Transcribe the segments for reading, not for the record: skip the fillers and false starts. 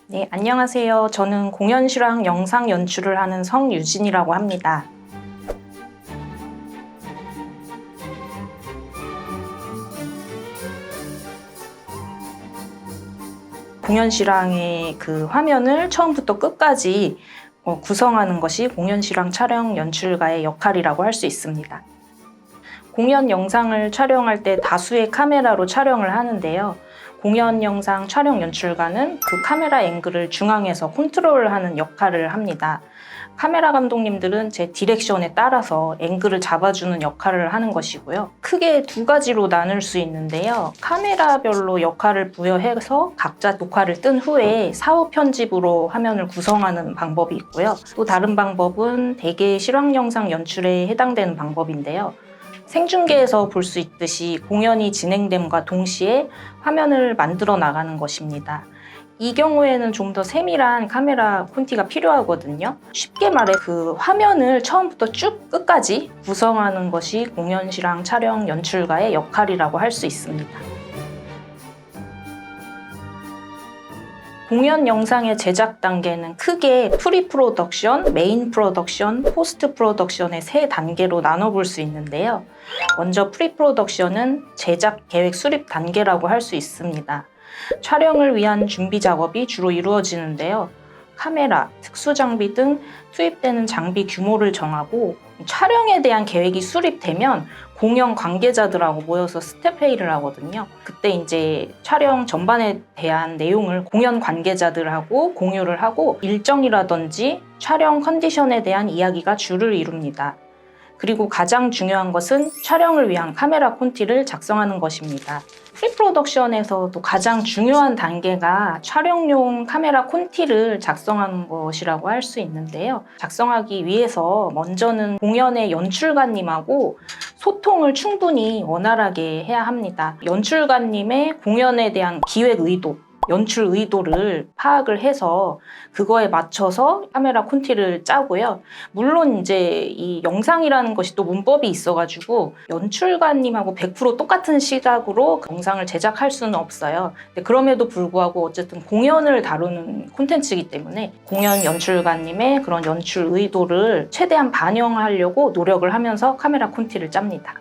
네, 안녕하세요. 저는 공연 실황 영상 연출을 하는 성유진이라고 합니다. 공연 실황의 그 화면을 처음부터 끝까지 구성하는 것이 공연 실황 촬영 연출가의 역할이라고 할 수 있습니다. 공연 영상을 촬영할 때 다수의 카메라로 촬영을 하는데요. 공연 영상 촬영 연출가는 그 카메라 앵글을 중앙에서 컨트롤하는 역할을 합니다. 카메라 감독님들은 제 디렉션에 따라서 앵글을 잡아주는 역할을 하는 것이고요. 크게 두 가지로 나눌 수 있는데요. 카메라별로 역할을 부여해서 각자 녹화를 뜬 후에 사후 편집으로 화면을 구성하는 방법이 있고요. 또 다른 방법은 대개 실황 영상 연출에 해당되는 방법인데요. 생중계에서 볼 수 있듯이 공연이 진행됨과 동시에 화면을 만들어 나가는 것입니다. 이 경우에는 좀 더 세밀한 카메라 콘티가 필요하거든요. 쉽게 말해 그 화면을 처음부터 쭉 끝까지 구성하는 것이 공연 실황 촬영 연출가의 역할이라고 할 수 있습니다. 공연 영상의 제작 단계는 크게 프리 프로덕션, 메인 프로덕션, 포스트 프로덕션의 세 단계로 나눠볼 수 있는데요. 먼저 프리 프로덕션은 제작 계획 수립 단계라고 할 수 있습니다. 촬영을 위한 준비 작업이 주로 이루어지는데요. 카메라, 특수 장비 등 투입되는 장비 규모를 정하고 촬영에 대한 계획이 수립되면 공연 관계자들하고 모여서 스텝 회의를 하거든요. 그때 이제 촬영 전반에 대한 내용을 공연 관계자들하고 공유를 하고 일정이라든지 촬영 컨디션에 대한 이야기가 주를 이룹니다. 그리고 가장 중요한 것은 촬영을 위한 카메라 콘티를 작성하는 것입니다. 프리프로덕션에서도 가장 중요한 단계가 촬영용 카메라 콘티를 작성하는 것이라고 할 수 있는데요. 작성하기 위해서 먼저는 공연의 연출가님하고 소통을 충분히 원활하게 해야 합니다. 연출가님의 공연에 대한 기획 의도, 연출 의도를 파악을 해서 그거에 맞춰서 카메라 콘티를 짜고요. 물론 이제 이 영상이라는 것이 또 문법이 있어가지고 연출가님하고 100% 똑같은 시각으로 영상을 제작할 수는 없어요. 근데 그럼에도 불구하고 어쨌든 공연을 다루는 콘텐츠이기 때문에 공연 연출가님의 그런 연출 의도를 최대한 반영하려고 노력을 하면서 카메라 콘티를 짭니다.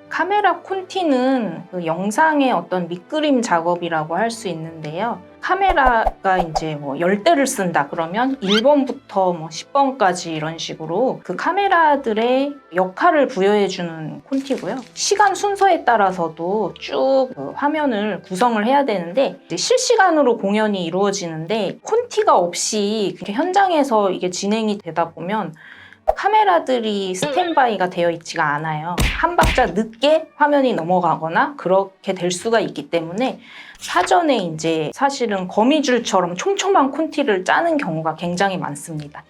카메라 콘티는 그 영상의 어떤 밑그림 작업이라고 할 수 있는데요. 카메라가 이제 뭐 10대를 쓴다 그러면 1번부터 뭐 10번까지 이런 식으로 그 카메라들의 역할을 부여해주는 콘티고요. 시간 순서에 따라서도 쭉 그 화면을 구성을 해야 되는데 이제 실시간으로 공연이 이루어지는데 콘티가 없이 현장에서 이게 진행이 되다 보면 카메라들이 스탠바이가 되어 있지가 않아요. 한 박자 늦게 화면이 넘어가거나 그렇게 될 수가 있기 때문에 사전에 이제 사실은 거미줄처럼 촘촘한 콘티를 짜는 경우가 굉장히 많습니다.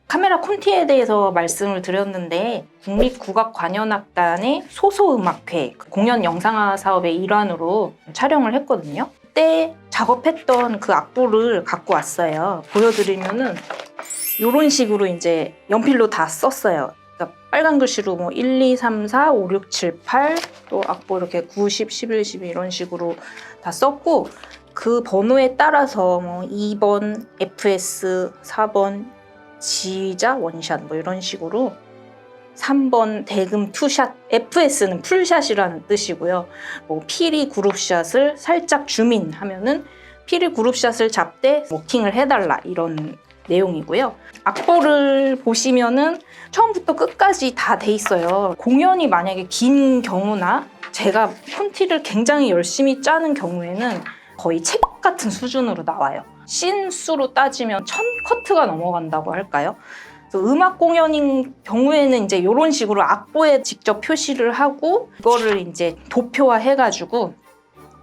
카메라 콘티에 대해서 말씀을 드렸는데 국립국악관현악단의 소소음악회 공연 영상화 사업의 일환으로 촬영을 했거든요. 그때 작업했던 그 악보를 갖고 왔어요. 보여드리면은 이런 식으로 이제 연필로 다 썼어요. 그러니까 빨간 글씨로 뭐 1, 2, 3, 4, 5, 6, 7, 8 또 악보 이렇게 9, 10, 11, 12 이런 식으로 다 썼고 그 번호에 따라서 뭐 2번 FS, 4번 G자 원샷 뭐 이런 식으로 3번 대금 투샷, FS는 풀샷이라는 뜻이고요. 뭐 피리 그룹샷을 살짝 줌인하면은 피리 그룹샷을 잡되 워킹을 해달라 이런 내용이고요. 악보를 보시면은 처음부터 끝까지 다 돼 있어요. 공연이 만약에 긴 경우나 제가 콘티를 굉장히 열심히 짜는 경우에는 거의 책 같은 수준으로 나와요. 씬 수로 따지면 1000커트가 넘어간다고 할까요? 그래서 음악 공연인 경우에는 이제 이런 식으로 악보에 직접 표시를 하고 그거를 이제 도표화 해가지고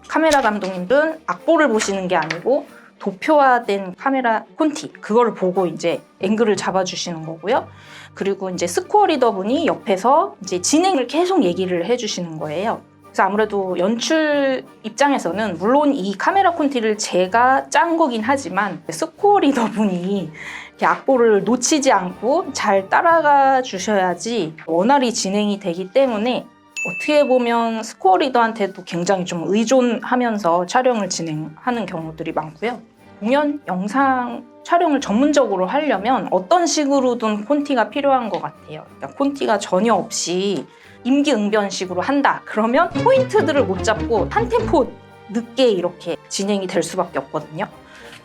카메라 감독님들은 악보를 보시는 게 아니고 도표화된 카메라 콘티 그거를 보고 이제 앵글을 잡아주시는 거고요. 그리고 이제 스코어 리더분이 옆에서 이제 진행을 계속 얘기를 해주시는 거예요. 그래서 아무래도 연출 입장에서는 물론 이 카메라 콘티를 제가 짠 거긴 하지만 스코어 리더분이 이렇게 악보를 놓치지 않고 잘 따라가 주셔야지 원활히 진행이 되기 때문에 어떻게 보면 스코어 리더한테도 굉장히 좀 의존하면서 촬영을 진행하는 경우들이 많고요. 공연 영상 촬영을 전문적으로 하려면 어떤 식으로든 콘티가 필요한 것 같아요. 그러니까 콘티가 전혀 없이 임기응변식으로 한다. 그러면 포인트들을 못 잡고 한 템포 늦게 이렇게 진행이 될 수밖에 없거든요.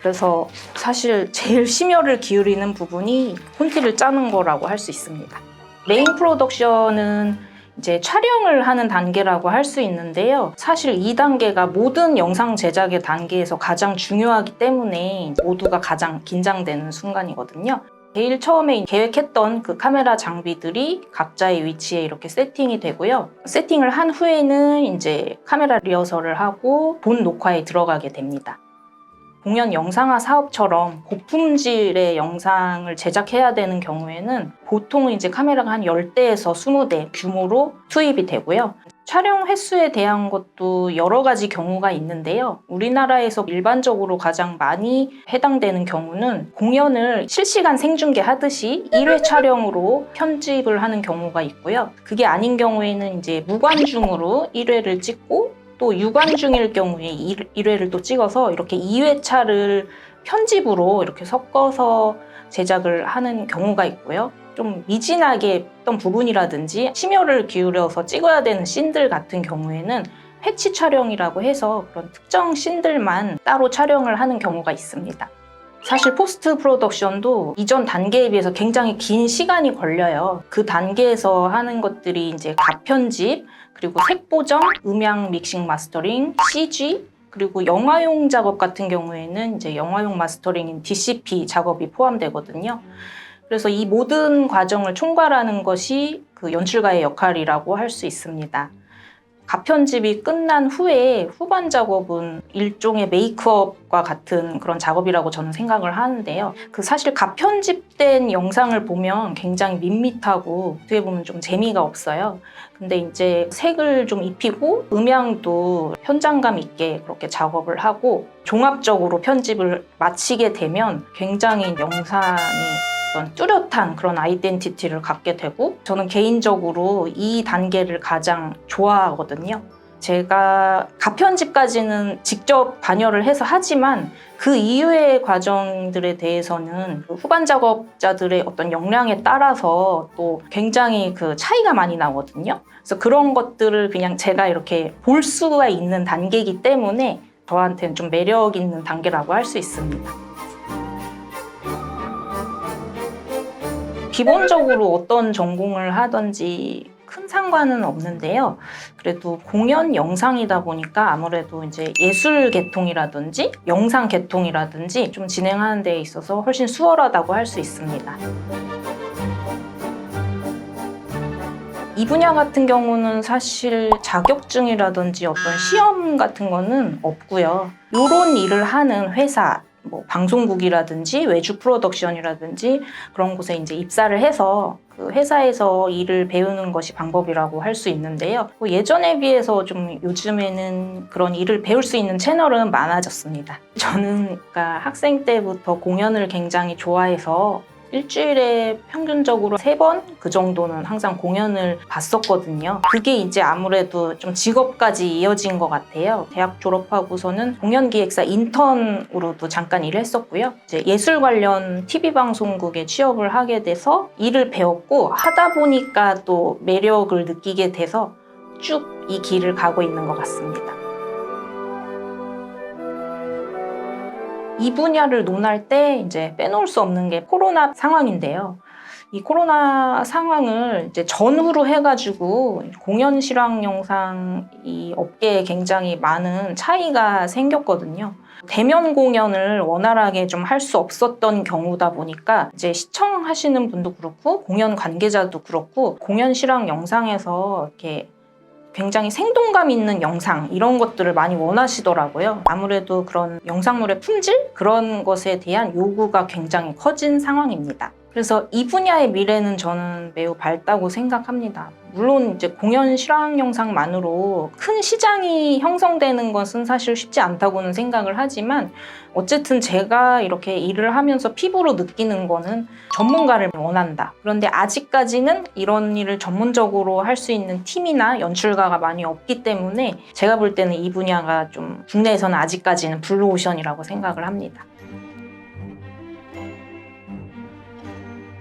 그래서 사실 제일 심혈을 기울이는 부분이 콘티를 짜는 거라고 할 수 있습니다. 메인 프로덕션은 이제 촬영을 하는 단계라고 할 수 있는데요. 사실 이 단계가 모든 영상 제작의 단계에서 가장 중요하기 때문에 모두가 가장 긴장되는 순간이거든요. 제일 처음에 계획했던 그 카메라 장비들이 각자의 위치에 이렇게 세팅이 되고요. 세팅을 한 후에는 이제 카메라 리허설을 하고 본 녹화에 들어가게 됩니다. 공연 영상화 사업처럼 고품질의 영상을 제작해야 되는 경우에는 보통 이제 카메라가 한 10대에서 20대 규모로 투입이 되고요. 촬영 횟수에 대한 것도 여러 가지 경우가 있는데요. 우리나라에서 일반적으로 가장 많이 해당되는 경우는 공연을 실시간 생중계 하듯이 1회 촬영으로 편집을 하는 경우가 있고요. 그게 아닌 경우에는 이제 무관중으로 1회를 찍고 또 유관중일 경우에 1회를 또 찍어서 이렇게 2회차를 편집으로 이렇게 섞어서 제작을 하는 경우가 있고요. 좀 미진하게 어떤 부분이라든지 심혈을 기울여서 찍어야 되는 씬들 같은 경우에는 패치 촬영이라고 해서 그런 특정 씬들만 따로 촬영을 하는 경우가 있습니다. 사실 포스트 프로덕션도 이전 단계에 비해서 굉장히 긴 시간이 걸려요. 그 단계에서 하는 것들이 이제 가편집, 그리고 색 보정, 음향 믹싱 마스터링, CG, 그리고 영화용 작업 같은 경우에는 이제 영화용 마스터링인 DCP 작업이 포함되거든요. 그래서 이 모든 과정을 총괄하는 것이 그 연출가의 역할이라고 할 수 있습니다. 가편집이 끝난 후에 후반 작업은 일종의 메이크업과 같은 그런 작업이라고 저는 생각을 하는데요. 그 사실 가편집된 영상을 보면 굉장히 밋밋하고 어떻게 보면 좀 재미가 없어요. 근데 이제 색을 좀 입히고 음향도 현장감 있게 그렇게 작업을 하고 종합적으로 편집을 마치게 되면 굉장히 영상이 뚜렷한 그런 아이덴티티를 갖게 되고 저는 개인적으로 이 단계를 가장 좋아하거든요. 제가 가편집까지는 직접 관여를 해서 하지만 그 이후의 과정들에 대해서는 그 후반 작업자들의 어떤 역량에 따라서 또 굉장히 그 차이가 많이 나거든요. 그래서 그런 것들을 그냥 제가 이렇게 볼 수가 있는 단계이기 때문에 저한테는 좀 매력 있는 단계라고 할 수 있습니다. 기본적으로 어떤 전공을 하든지 큰 상관은 없는데요. 그래도 공연 영상이다 보니까 아무래도 이제 예술 계통이라든지 영상 계통이라든지 좀 진행하는 데 있어서 훨씬 수월하다고 할 수 있습니다. 이 분야 같은 경우는 사실 자격증이라든지 어떤 시험 같은 거는 없고요. 이런 일을 하는 회사, 뭐 방송국이라든지 외주 프로덕션이라든지 그런 곳에 이제 입사를 해서 그 회사에서 일을 배우는 것이 방법이라고 할 수 있는데요. 예전에 비해서 좀 요즘에는 그런 일을 배울 수 있는 채널은 많아졌습니다. 저는 그러니까 학생 때부터 공연을 굉장히 좋아해서 일주일에 평균적으로 3번 그 정도는 항상 공연을 봤었거든요. 그게 이제 아무래도 좀 직업까지 이어진 것 같아요. 대학 졸업하고서는 공연기획사 인턴으로도 잠깐 일을 했었고요. 이제 예술 관련 TV방송국에 취업을 하게 돼서 일을 배웠고 하다 보니까 또 매력을 느끼게 돼서 쭉 이 길을 가고 있는 것 같습니다. 이 분야를 논할 때 이제 빼놓을 수 없는 게 코로나 상황인데요. 이 코로나 상황을 이제 전후로 해가지고 공연 실황 영상 이 업계에 굉장히 많은 차이가 생겼거든요. 대면 공연을 원활하게 좀 할 수 없었던 경우다 보니까 이제 시청하시는 분도 그렇고 공연 관계자도 그렇고 공연 실황 영상에서 이렇게 굉장히 생동감 있는 영상 이런 것들을 많이 원하시더라고요. 아무래도 그런 영상물의 품질? 그런 것에 대한 요구가 굉장히 커진 상황입니다. 그래서 이 분야의 미래는 저는 매우 밝다고 생각합니다. 물론 이제 공연 실황 영상만으로 큰 시장이 형성되는 것은 사실 쉽지 않다고는 생각을 하지만 어쨌든 제가 이렇게 일을 하면서 피부로 느끼는 거는 전문가를 원한다. 그런데 아직까지는 이런 일을 전문적으로 할 수 있는 팀이나 연출가가 많이 없기 때문에 제가 볼 때는 이 분야가 좀 국내에서는 아직까지는 블루오션이라고 생각을 합니다.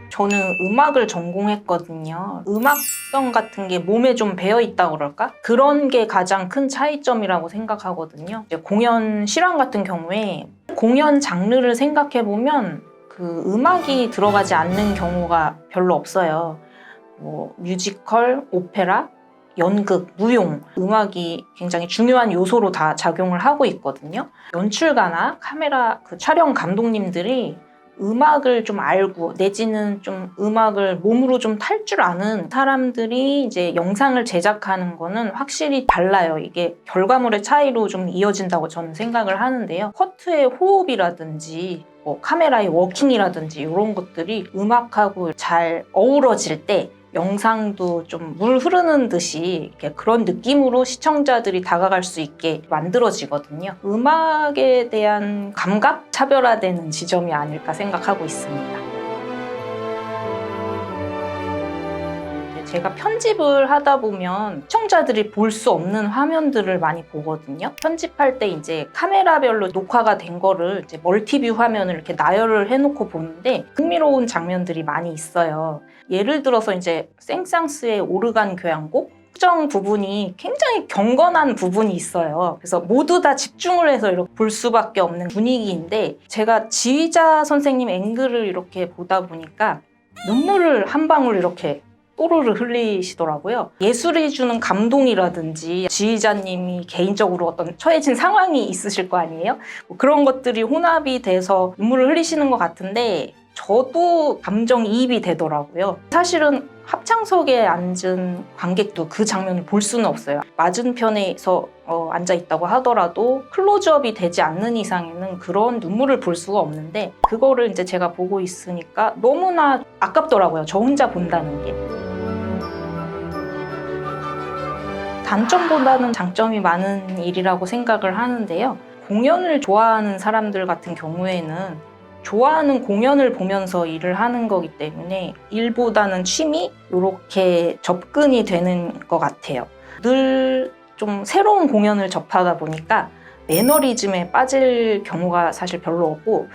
저는 음악을 전공했거든요. 음악성 같은 게 몸에 좀 배어있다고 그럴까? 그런 게 가장 큰 차이점이라고 생각하거든요. 이제 공연 실황 같은 경우에 공연 장르를 생각해보면 그 음악이 들어가지 않는 경우가 별로 없어요. 뭐 뮤지컬, 오페라, 연극, 무용, 음악이 굉장히 중요한 요소로 다 작용을 하고 있거든요. 연출가나 카메라 그 촬영 감독님들이 음악을 좀 알고 내지는 좀 음악을 몸으로 좀 탈 줄 아는 사람들이 이제 영상을 제작하는 거는 확실히 달라요. 이게 결과물의 차이로 좀 이어진다고 저는 생각을 하는데요. 커트의 호흡이라든지 뭐 카메라의 워킹이라든지 이런 것들이 음악하고 잘 어우러질 때 영상도 좀 물 흐르는 듯이 이렇게 그런 느낌으로 시청자들이 다가갈 수 있게 만들어지거든요. 음악에 대한 감각? 차별화되는 지점이 아닐까 생각하고 있습니다. 제가 편집을 하다 보면 시청자들이 볼 수 없는 화면들을 많이 보거든요. 편집할 때 이제 카메라별로 녹화가 된 거를 이제 멀티뷰 화면을 이렇게 나열을 해놓고 보는데 흥미로운 장면들이 많이 있어요. 예를 들어서 이제 생상스의 오르간 교향곡 특정 부분이 굉장히 경건한 부분이 있어요. 그래서 모두 다 집중을 해서 이렇게 볼 수밖에 없는 분위기인데 제가 지휘자 선생님 앵글을 이렇게 보다 보니까 눈물을 한 방울 이렇게 또르르 흘리시더라고요. 예술이 주는 감동이라든지 지휘자님이 개인적으로 어떤 처해진 상황이 있으실 거 아니에요? 뭐 그런 것들이 혼합이 돼서 눈물을 흘리시는 것 같은데 저도 감정이입이 되더라고요. 사실은 합창석에 앉은 관객도 그 장면을 볼 수는 없어요. 맞은편에서 앉아 있다고 하더라도 클로즈업이 되지 않는 이상에는 그런 눈물을 볼 수가 없는데 그거를 이제 제가 보고 있으니까 너무나 아깝더라고요. 저 혼자 본다는 게. 단점보다는 장점이 많은 일이라고 생각을 하는데요. 공연을 좋아하는 사람들 같은 경우에는 좋아하는 공연을 보면서 일을 하는 거기 때문에 일보다는 취미? 이렇게 접근이 되는 것 같아요. 늘 좀 새로운 공연을 접하다 보니까 매너리즘에 빠질 경우가 사실 별로 없고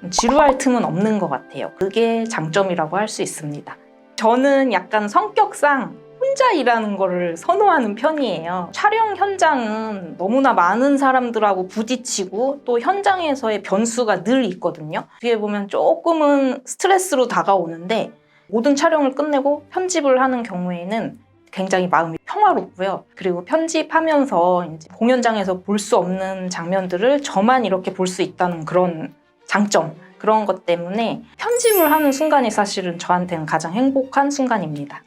지루할 틈은 없는 것 같아요. 그게 장점이라고 할 수 있습니다. 저는 약간 성격상 혼자 일하는 거를 선호하는 편이에요. 촬영 현장은 너무나 많은 사람들하고 부딪히고 또 현장에서의 변수가 늘 있거든요. 어떻게 보면 조금은 스트레스로 다가오는데 모든 촬영을 끝내고 편집을 하는 경우에는 굉장히 마음이 평화롭고요. 그리고 편집하면서 이제 공연장에서 볼 수 없는 장면들을 저만 이렇게 볼 수 있다는 그런 장점, 그런 것 때문에 편집을 하는 순간이 사실은 저한테는 가장 행복한 순간입니다.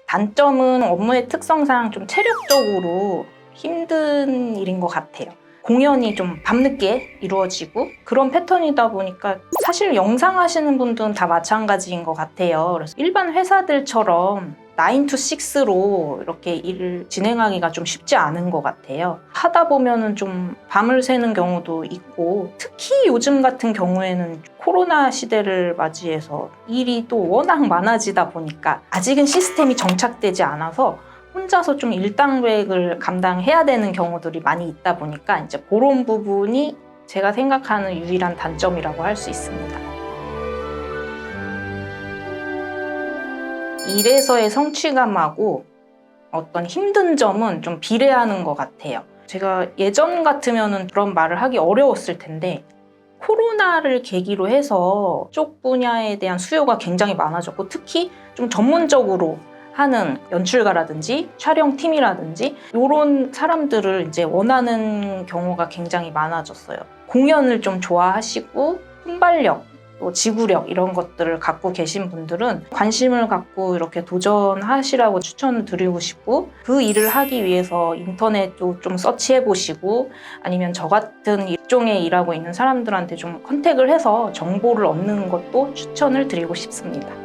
단점은 업무의 특성상 좀 체력적으로 힘든 일인 것 같아요. 공연이 좀 밤늦게 이루어지고 그런 패턴이다 보니까 사실 영상 하시는 분들은 다 마찬가지인 것 같아요. 그래서 일반 회사들처럼 9 to 6로 이렇게 일을 진행하기가 좀 쉽지 않은 것 같아요. 하다 보면은 좀 밤을 새는 경우도 있고 특히 요즘 같은 경우에는 코로나 시대를 맞이해서 일이 또 워낙 많아지다 보니까 아직은 시스템이 정착되지 않아서 혼자서 좀 일당백을 감당해야 되는 경우들이 많이 있다 보니까 이제 그런 부분이 제가 생각하는 유일한 단점이라고 할 수 있습니다. 일에서의 성취감하고 어떤 힘든 점은 좀 비례하는 것 같아요. 제가 예전 같으면 그런 말을 하기 어려웠을 텐데 코로나를 계기로 해서 쪽 분야에 대한 수요가 굉장히 많아졌고 특히 좀 전문적으로 하는 연출가라든지 촬영팀이라든지 이런 사람들을 이제 원하는 경우가 굉장히 많아졌어요. 공연을 좀 좋아하시고 순발력, 또 지구력 이런 것들을 갖고 계신 분들은 관심을 갖고 이렇게 도전하시라고 추천을 드리고 싶고 그 일을 하기 위해서 인터넷도 좀 서치해 보시고 아니면 저 같은 일종에 일하고 있는 사람들한테 좀 컨택을 해서 정보를 얻는 것도 추천을 드리고 싶습니다.